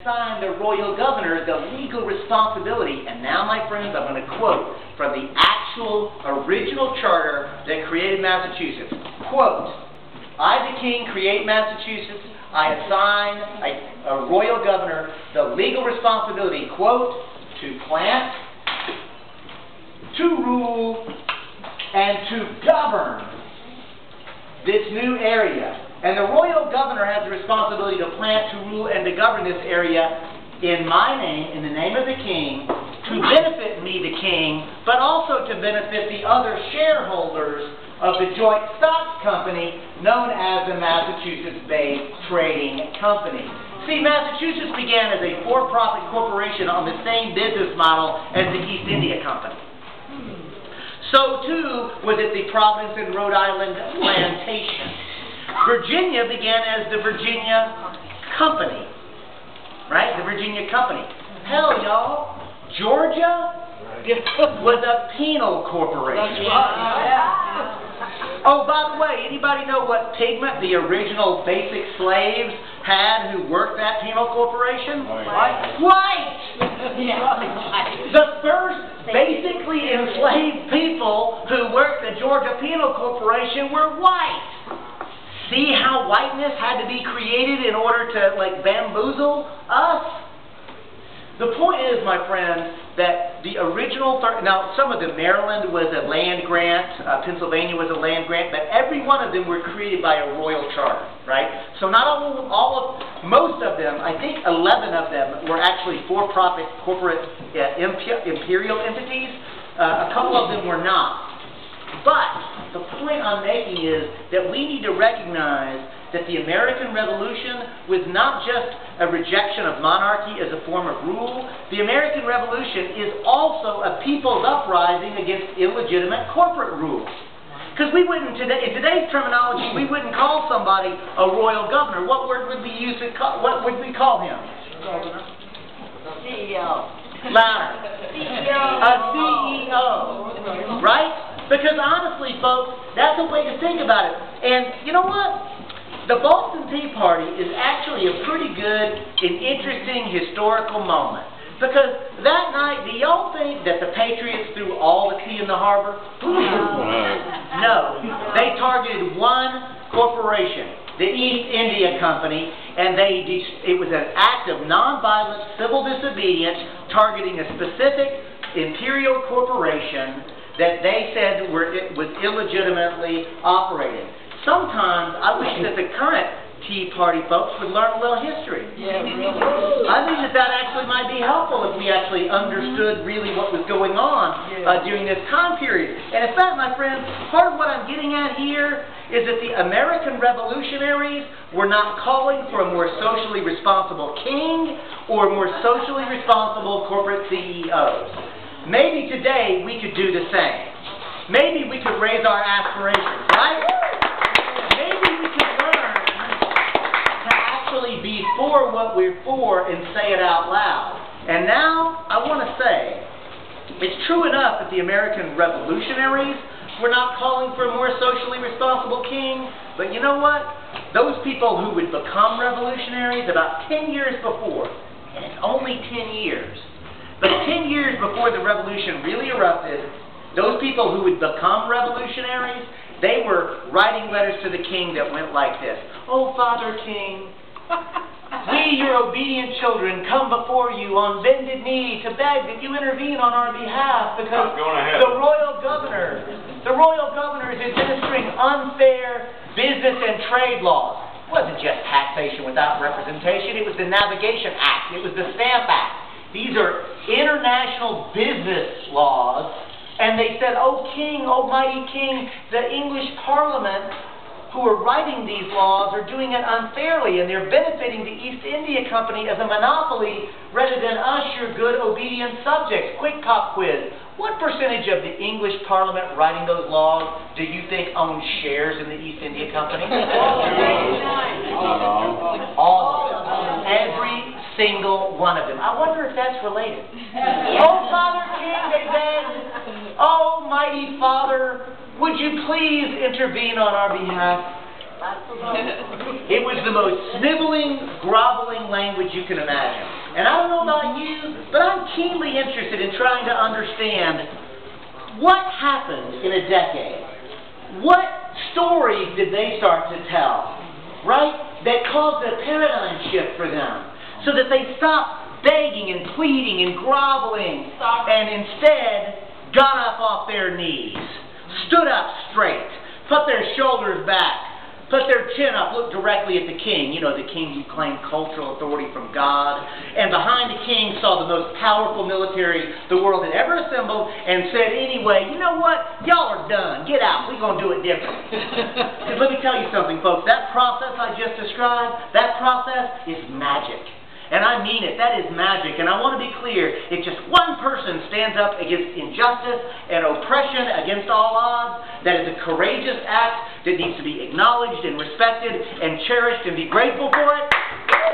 assign the royal governor the legal responsibility, and now, my friends, I'm going to quote from the actual original charter that created Massachusetts. Quote, I, the king, create Massachusetts. I assign a royal governor the legal responsibility, quote, to plant, to rule, and to govern this new area. And the royal governor has the responsibility to plant, to rule, and to govern this area in my name, in the name of the king, to benefit me, the king, but also to benefit the other shareholders of the joint stock company known as the Massachusetts Bay Trading Company. See, Massachusetts began as a for-profit corporation on the same business model as the East India Company. So, too, was it the Providence and Rhode Island plantation. Virginia began as the Virginia Company, right? The Virginia Company. Hell, y'all, Georgia was a penal corporation. Oh, by the way, anybody know what pigment the original basic slaves had who worked that penal corporation? White! The first basically enslaved people who worked the Georgia Penal Corporation were white. See how whiteness had to be created in order to, like, bamboozle us? The point is, my friends, that the original, now some of them, Maryland was a land grant, Pennsylvania was a land grant, but every one of them were created by a royal charter, right? So not most of them, I think 11 of them were actually for-profit corporate imperial entities. A couple of them were not. But the point I'm making is that we need to recognize that the American Revolution was not just a rejection of monarchy as a form of rule. The American Revolution is also a people's uprising against illegitimate corporate rule. Because we wouldn't, in today's terminology, we wouldn't call somebody a royal governor. What word would we use to call, what would we call him? CEO. Louder. CEO. A CEO. Right? Because honestly, folks, that's a way to think about it. And you know what? The Boston Tea Party is actually a pretty good and interesting historical moment. Because that night, do y'all think that the Patriots threw all the tea in the harbor? No. They targeted one corporation, the East India Company, and it was an act of nonviolent civil disobedience targeting a specific imperial corporation that they said was illegitimately operated. Sometimes I wish that the current Tea Party folks would learn a little history. Yeah, really. I think that actually might be helpful if we actually understood really what was going on during this time period. And in fact, my friends, part of what I'm getting at here is that the American revolutionaries were not calling for a more socially responsible king or more socially responsible corporate CEOs. Maybe today we could do the same. Maybe we could raise our aspirations, right? Maybe we could learn to actually be for what we're for and say it out loud. And now, I want to say, it's true enough that the American revolutionaries were not calling for a more socially responsible king, but you know what? Those people who would become revolutionaries about 10 years before, and it's only 10 years, but 10 years before the revolution really erupted, those people who would become revolutionaries, they were writing letters to the king that went like this. Oh, Father King, we, your obedient children, come before you on bended knee to beg that you intervene on our behalf because the royal governor is administering unfair business and trade laws. It wasn't just taxation without representation. It was the Navigation Act. It was the Stamp Act. These are international business laws, and they said, oh king, almighty king, the English Parliament, who are writing these laws, are doing it unfairly, and they're benefiting the East India Company as a monopoly rather than us, your good, obedient subjects. Quick pop quiz. What percentage of the English Parliament writing those laws do you think owns shares in the East India Company? All of them. Every single one of them. I wonder if that's related. Oh, Father King, they begged. Oh, mighty Father, would you please intervene on our behalf? It was the most sniveling, groveling language you can imagine. And I don't know about you, but I'm keenly interested in trying to understand what happened in a decade. What stories did they start to tell, right, that caused a paradigm shift for them, so that they stopped begging and pleading and groveling and instead got up off their knees, stood up straight, put their shoulders back, put their chin up, looked directly at the king, you know, the king who claimed cultural authority from God, and behind the king saw the most powerful military the world had ever assembled, and said, anyway, you know what, y'all are done, get out, we're going to do it different. Because let me tell you something, folks, that process I just described, that process is magic. And I mean it, that is magic. And I want to be clear, if just one person stands up against injustice and oppression against all odds, that is a courageous act that needs to be acknowledged and respected and cherished and be grateful for it,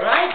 right?